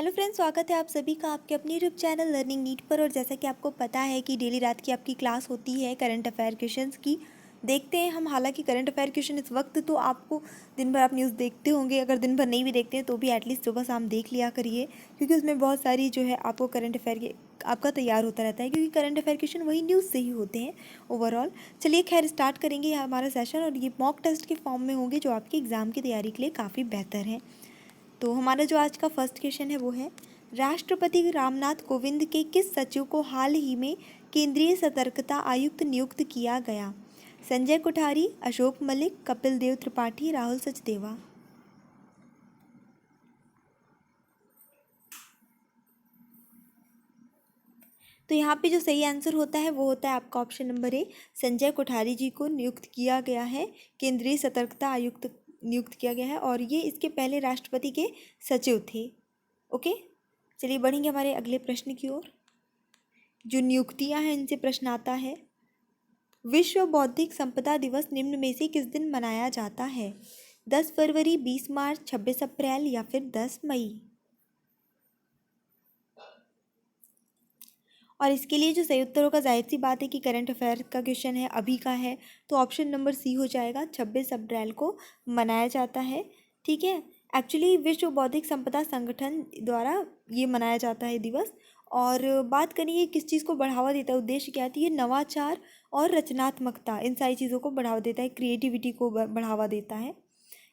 Hello friends, स्वागत है आप सभी का आपके अपने यूट्यूब चैनल लर्निंग नीट पर। और जैसा कि आपको पता है कि डेली रात की आपकी क्लास होती है करंट अफेयर क्वेश्चंस की। देखते हैं हम, हालांकि करंट अफेयर क्वेश्चन इस वक्त तो आपको दिन भर आप न्यूज़ देखते होंगे, अगर दिन भर नहीं भी देखते हैं तो भी एटलीस्ट सुबह शाम देख लिया करिए, क्योंकि उसमें बहुत सारी जो है आपको करंट अफेयर के आपका तैयार होता रहता है, क्योंकि करंट अफेयर क्वेश्चन वही न्यूज़ से ही होते हैं ओवरऑल। चलिए खैर स्टार्ट करेंगे हमारा सेशन, और ये मॉक टेस्ट के फॉर्म में होंगे जो आपके एग्ज़ाम की तैयारी के लिए काफ़ी बेहतर हैं। तो हमारा जो आज का फर्स्ट क्वेश्चन है वो है, राष्ट्रपति रामनाथ कोविंद के किस सचिव को हाल ही में केंद्रीय सतर्कता आयुक्त नियुक्त किया गया? संजय कोठारी, अशोक मलिक, कपिल देव त्रिपाठी, राहुल सचदेवा। तो यहाँ पे जो सही आंसर होता है वो होता है आपका option number A, Sanjay Kothari ji को नियुक्त किया गया है, केंद्रीय सतर्कता आयुक्त नियुक्त किया गया है, और ये इसके पहले राष्ट्रपति के सचिव थे। ओके, चलिए बढ़ेंगे हमारे अगले प्रश्न की ओर। जो नियुक्तियां हैं इनसे प्रश्न आता है, विश्व बौद्धिक संपदा दिवस निम्न में से किस दिन मनाया जाता है? 10 फरवरी, 20 मार्च, 26 अप्रैल या फिर 10 मई। और इसके लिए जो सही उत्तर होगा, जाहिर सी बात है कि करंट अफेयर का क्वेश्चन है, अभी का है, तो ऑप्शन नंबर सी हो जाएगा, 26 अप्रैल को मनाया जाता है। ठीक है, एक्चुअली विश्व बौद्धिक संपदा संगठन द्वारा ये मनाया जाता है दिवस। और बात करिए किस चीज़ को बढ़ावा देता है, उद्देश्य क्या है, तो ये नवाचार और रचनात्मकता, इन सारी चीज़ों को बढ़ावा देता है, क्रिएटिविटी को बढ़ावा देता है,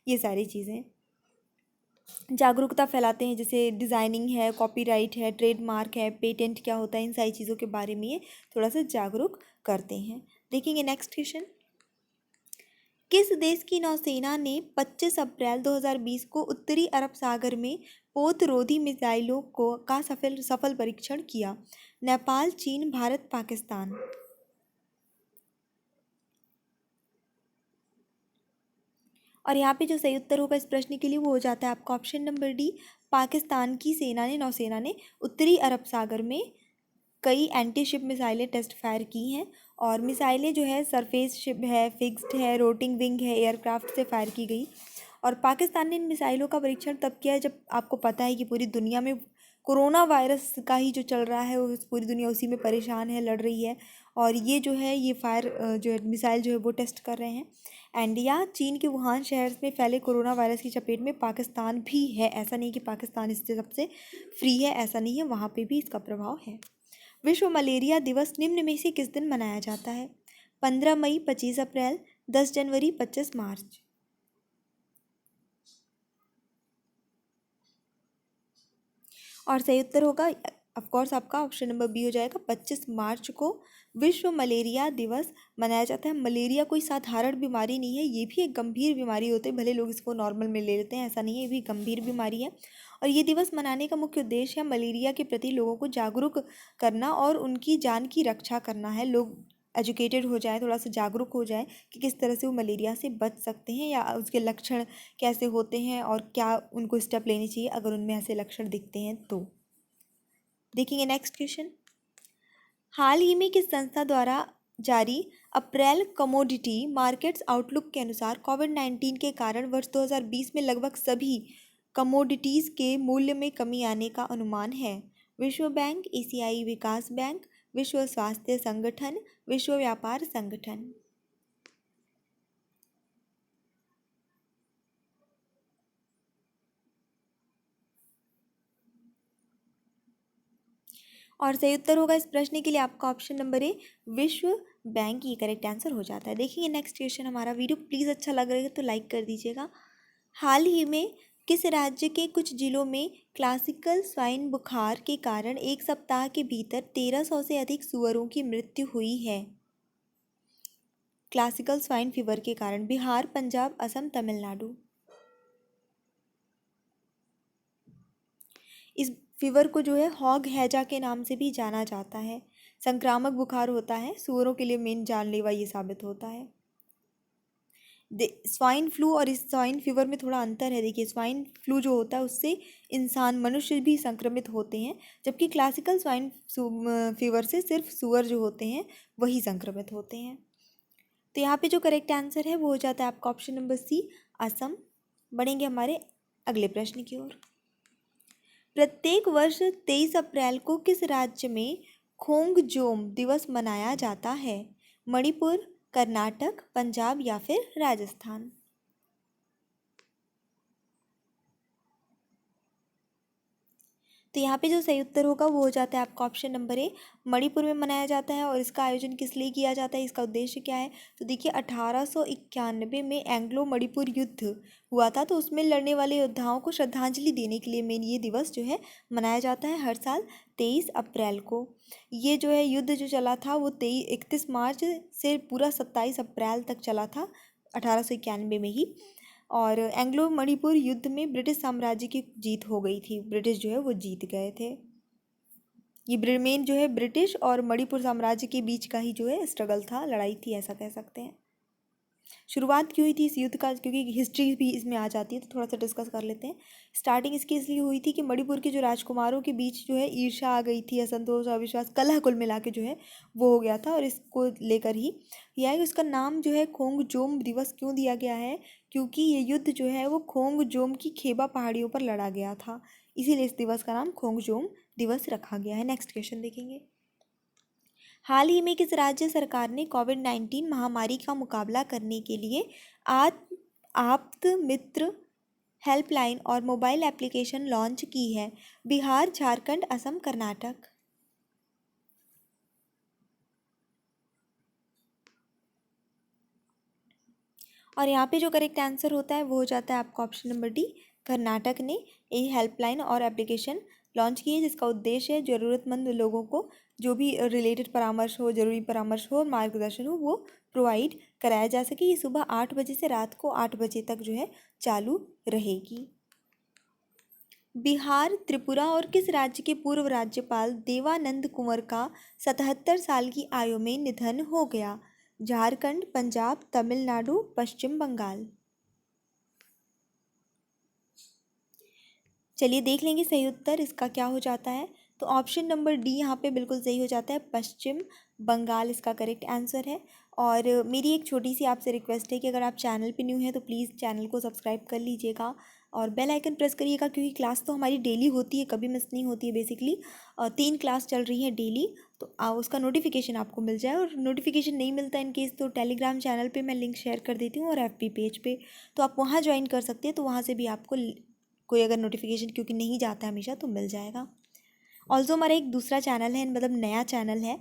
ये सारी चीज़ें। जागरूकता फैलाते हैं, जैसे डिज़ाइनिंग है, कॉपीराइट है, ट्रेडमार्क है, पेटेंट क्या होता है, इन सारी चीज़ों के बारे में ये थोड़ा सा जागरूक करते हैं। देखेंगे नेक्स्ट क्वेश्चन। किस देश की नौसेना ने 25 अप्रैल 2020 को उत्तरी अरब सागर में पोतरोधी मिसाइलों का सफल परीक्षण किया? नेपाल, चीन, भारत, पाकिस्तान। और यहाँ पे जो सही उत्तर होगा इस प्रश्न के लिए वो हो जाता है आपका ऑप्शन नंबर डी, पाकिस्तान की नौसेना ने उत्तरी अरब सागर में कई एंटी शिप मिसाइलें टेस्ट फायर की हैं। और मिसाइलें जो है सरफेस शिप है, फिक्स्ड है, रोटिंग विंग है, एयरक्राफ्ट से फायर की गई। और पाकिस्तान ने इन मिसाइलों का परीक्षण तब किया है जब आपको पता है कि पूरी दुनिया में कोरोना वायरस का ही जो चल रहा है, वो पूरी दुनिया उसी में परेशान है, लड़ रही है। और ये जो है ये फायर जो है मिसाइल जो है वो टेस्ट कर रहे हैं। एंड या चीन के वुहान शहर में फैले कोरोना वायरस की चपेट में पाकिस्तान भी है, ऐसा नहीं कि पाकिस्तान इससे सबसे फ्री है, ऐसा नहीं है, वहाँ पे भी इसका प्रभाव है। विश्व मलेरिया दिवस निम्न में से किस दिन मनाया जाता है? 15 मई, 25 अप्रैल, 10 जनवरी, 25 मार्च। और सही उत्तर होगा ऑफकोर्स आपका ऑप्शन नंबर बी हो जाएगा, 25 मार्च को विश्व मलेरिया दिवस मनाया जाता है। मलेरिया कोई साधारण बीमारी नहीं है, ये भी एक गंभीर बीमारी होती है, भले लोग इसको नॉर्मल में ले लेते हैं, ऐसा नहीं है, ये भी गंभीर बीमारी है। और ये दिवस मनाने का मुख्य उद्देश्य है मलेरिया के प्रति लोगों को जागरूक करना और उनकी जान की रक्षा करना है। लोग एजुकेटेड हो जाए, थोड़ा सा जागरूक हो जाए कि किस तरह से वो मलेरिया से बच सकते हैं, या उसके लक्षण कैसे होते हैं और क्या उनको स्टेप लेनी चाहिए अगर उनमें ऐसे लक्षण दिखते हैं तो। देखेंगे नेक्स्ट क्वेश्चन। हाल ही में किस संस्था द्वारा जारी अप्रैल कमोडिटी मार्केट्स आउटलुक के अनुसार कोविड-19 के कारण वर्ष 2020 में लगभग सभी कमोडिटीज़ के मूल्य में कमी आने का अनुमान है? विश्व बैंक, एशियाई विकास बैंक, विश्व स्वास्थ्य संगठन, विश्व व्यापार संगठन। और सही उत्तर होगा इस प्रश्न के लिए आपका ऑप्शन नंबर ए, विश्व बैंक, ये करेक्ट आंसर हो जाता है। देखिए नेक्स्ट क्वेश्चन हमारा। वीडियो प्लीज़ अच्छा लग रहा है तो लाइक कर दीजिएगा। हाल ही में किस राज्य के कुछ जिलों में क्लासिकल स्वाइन बुखार के कारण एक सप्ताह के भीतर 1300 से अधिक सुअरों की मृत्यु हुई है? क्लासिकल स्वाइन फीवर के कारण बिहार, पंजाब, असम, तमिलनाडु। इस फीवर को जो है हॉग हैजा के नाम से भी जाना जाता है। संक्रामक बुखार होता है, सुअरों के लिए मेन जानलेवा ये साबित होता है। स्वाइन फ्लू और इस स्वाइन फीवर में थोड़ा अंतर है। देखिए स्वाइन फ्लू जो होता है उससे इंसान, मनुष्य भी संक्रमित होते हैं, जबकि क्लासिकल स्वाइन फीवर से सिर्फ सुअर जो होते हैं वही संक्रमित होते हैं। तो यहाँ पे जो करेक्ट आंसर है वो हो जाता है आपका ऑप्शन नंबर सी, असम। बढ़ेंगे हमारे अगले प्रश्न की ओर। प्रत्येक वर्ष 23 अप्रैल को किस राज्य में खोंगजोम दिवस मनाया जाता है? मणिपुर, कर्नाटक, पंजाब या फिर राजस्थान? तो यहाँ पे जो सही उत्तर होगा वो हो जाता है आपका ऑप्शन नंबर ए, मणिपुर में मनाया जाता है। और इसका आयोजन किस लिए किया जाता है, इसका उद्देश्य क्या है? तो देखिए 1891 में एंग्लो मणिपुर युद्ध हुआ था, तो उसमें लड़ने वाले योद्धाओं को श्रद्धांजलि देने के लिए मेन ये दिवस जो है मनाया जाता है हर साल 23 अप्रैल को। ये जो है युद्ध जो चला था वो 31 मार्च से पूरा 27 अप्रैल तक चला था 1891 में ही। और एंग्लो मणिपुर युद्ध में ब्रिटिश साम्राज्य की जीत हो गई थी, ब्रिटिश जो है वो जीत गए थे। ये मेन जो है ब्रिटिश और मणिपुर साम्राज्य के बीच का ही जो है स्ट्रगल था, लड़ाई थी, ऐसा कह सकते हैं। शुरुआत क्यों हुई थी इस युद्ध का, क्योंकि हिस्ट्री भी इसमें आ जाती है तो थोड़ा सा डिस्कस कर लेते हैं। स्टार्टिंग इसकी इसलिए हुई थी कि मणिपुर के जो राजकुमारों के बीच जो है ईर्ष्या आ गई थी, असंतोष, अविश्वास, कलह कुल मिला के जो है वो हो गया था। और इसको लेकर ही यह है कि इसका नाम जो है खोंगजोम दिवस क्यों दिया गया है, क्योंकि ये युद्ध जो है वो खोंगजोम की खेबा पहाड़ियों पर लड़ा गया था, इसीलिए इस दिवस का नाम खोंगजोम दिवस रखा गया है। नेक्स्ट क्वेश्चन देखेंगे। हाल ही में किस राज्य सरकार ने कोविड-19 महामारी का मुकाबला करने के लिए आप्त मित्र हेल्पलाइन और मोबाइल एप्लीकेशन लॉन्च की है? बिहार, झारखंड, असम, कर्नाटक? और यहाँ पे जो करेक्ट आंसर होता है वो हो जाता है आपका ऑप्शन नंबर डी, कर्नाटक ने ये हेल्पलाइन और एप्लीकेशन लॉन्च की है, जिसका उद्देश्य है ज़रूरतमंद लोगों को जो भी रिलेटेड परामर्श हो, ज़रूरी परामर्श हो और मार्गदर्शन हो वो प्रोवाइड कराया जा सके। ये सुबह 8 बजे से रात को 8 बजे तक जो है चालू रहेगी। बिहार, त्रिपुरा और किस राज्य के पूर्व राज्यपाल देवानंद कुंवर का 77 साल की आयु में निधन हो गया? झारखंड, पंजाब, तमिलनाडु, पश्चिम बंगाल? चलिए देख लेंगे सही उत्तर इसका क्या हो जाता है। तो ऑप्शन नंबर डी यहाँ पे बिल्कुल सही हो जाता है, पश्चिम बंगाल इसका करेक्ट आंसर है। और मेरी एक छोटी सी आपसे रिक्वेस्ट है कि अगर आप चैनल पे न्यू हैं तो प्लीज़ चैनल को सब्सक्राइब कर लीजिएगा और बेल आइकन प्रेस करिएगा, क्योंकि क्लास तो हमारी डेली होती है, कभी मिस नहीं होती है बेसिकली। 3 क्लास चल रही है डेली, तो उसका नोटिफिकेशन आपको मिल जाए। और नोटिफिकेशन नहीं मिलता इन केस तो टेलीग्राम चैनल पे मैं लिंक शेयर कर देती हूँ और FB पेज पे, तो आप वहाँ ज्वाइन कर सकते हैं, तो वहाँ से भी आपको कोई अगर नोटिफिकेशन क्योंकि नहीं जाता है हमेशा तो मिल जाएगा। ऑल्सो हमारा एक दूसरा चैनल है, मतलब नया चैनल है,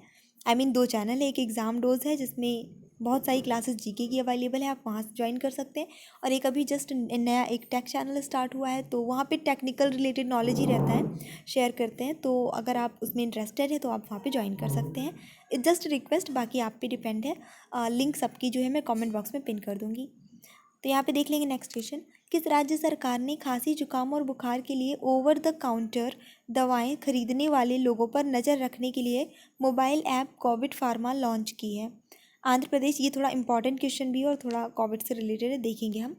आई मीन 2 चैनल है, एक एग्ज़ाम डोज है जिसमें बहुत सारी क्लासेस जीके की अवेलेबल है, आप वहाँ से ज्वाइन कर सकते हैं। और एक अभी जस्ट नया एक टेक चैनल स्टार्ट हुआ है, तो वहाँ पे टेक्निकल रिलेटेड नॉलेज ही रहता है, शेयर करते हैं। तो अगर आप उसमें इंटरेस्टेड है तो आप वहाँ पे ज्वाइन कर सकते हैं। इट जस्ट रिक्वेस्ट, बाकी आप पे डिपेंड है। लिंक सबकी जो है मैं कमेंट बॉक्स में पिन कर दूँगी। तो यहाँ पे देख लेंगे नेक्स्ट क्वेश्चन। किस राज्य सरकार ने खांसी, जुकाम और बुखार के लिए ओवर द काउंटर दवाएं खरीदने वाले लोगों पर नज़र रखने के लिए mobile app Covid pharma launch की है? आंध्र प्रदेश। ये थोड़ा इंपॉर्टेंट क्वेश्चन भी है और थोड़ा कोविड से रिलेटेड है, देखेंगे हम।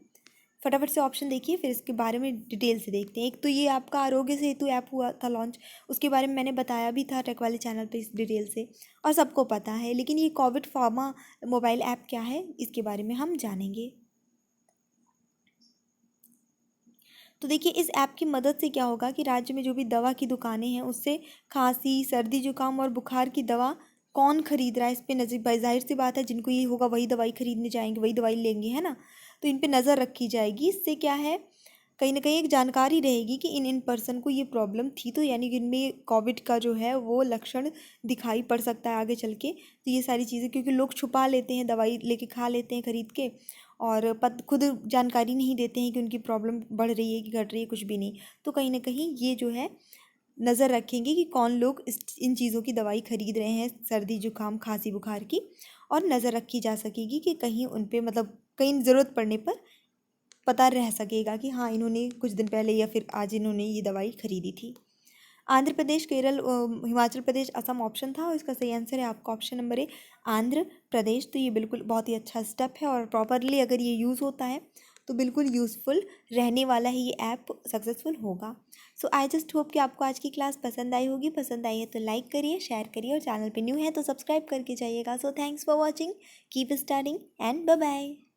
फटाफट से ऑप्शन देखिए फिर इसके बारे में डिटेल से देखते हैं। एक तो ये आपका आरोग्य सेतु ऐप हुआ था लॉन्च, उसके बारे में मैंने बताया भी था टेक वाले चैनल पे इस डिटेल से, और सबको पता है। लेकिन ये कोविड फार्मा मोबाइल ऐप क्या है इसके बारे में हम जानेंगे। तो देखिए इस ऐप की मदद से क्या होगा कि राज्य में जो भी दवा की दुकानें हैं उससे खांसी, सर्दी, जुकाम और बुखार की दवा कौन खरीद रहा है इस पे नज़र, जाहिर सी बात है जिनको ये होगा वही दवाई खरीदने जाएंगे, वही दवाई लेंगे, है ना। तो इन पे नज़र रखी जाएगी। इससे क्या है, कहीं ना कहीं एक जानकारी रहेगी कि इन पर्सन को ये प्रॉब्लम थी, तो यानी कि इनमें कोविड का जो है वो लक्षण दिखाई पड़ सकता है आगे चल के। तो ये सारी चीज़ें, क्योंकि लोग छुपा लेते हैं, दवाई लेके खा लेते हैं खरीद के, और खुद जानकारी नहीं देते हैं कि उनकी प्रॉब्लम बढ़ रही है कि घट रही है, कुछ भी नहीं। तो कहीं ना कहीं ये जो है नज़र रखेंगे कि कौन लोग इन चीज़ों की दवाई खरीद रहे हैं, सर्दी, जुकाम, खांसी, बुखार की। और नज़र रखी जा सकेगी कि कहीं उन पे, मतलब कहीं ज़रूरत पड़ने पर पता रह सकेगा कि हाँ इन्होंने कुछ दिन पहले या फिर आज इन्होंने ये दवाई खरीदी थी। आंध्र प्रदेश, केरल, हिमाचल प्रदेश, असम ऑप्शन था और इसका सही आंसर है आपका ऑप्शन नंबर ए, आंध्र प्रदेश। तो ये बिल्कुल बहुत ही अच्छा स्टेप है और प्रॉपरली अगर ये यूज़ होता है तो बिल्कुल यूज़फुल रहने वाला ही ये ऐप, सक्सेसफुल होगा। सो आई जस्ट होप कि आपको आज की क्लास पसंद आई होगी। पसंद आई है तो लाइक करिए, शेयर करिए और चैनल पे न्यू है तो सब्सक्राइब करके जाइएगा। So thanks for watching, keep studying and bye bye.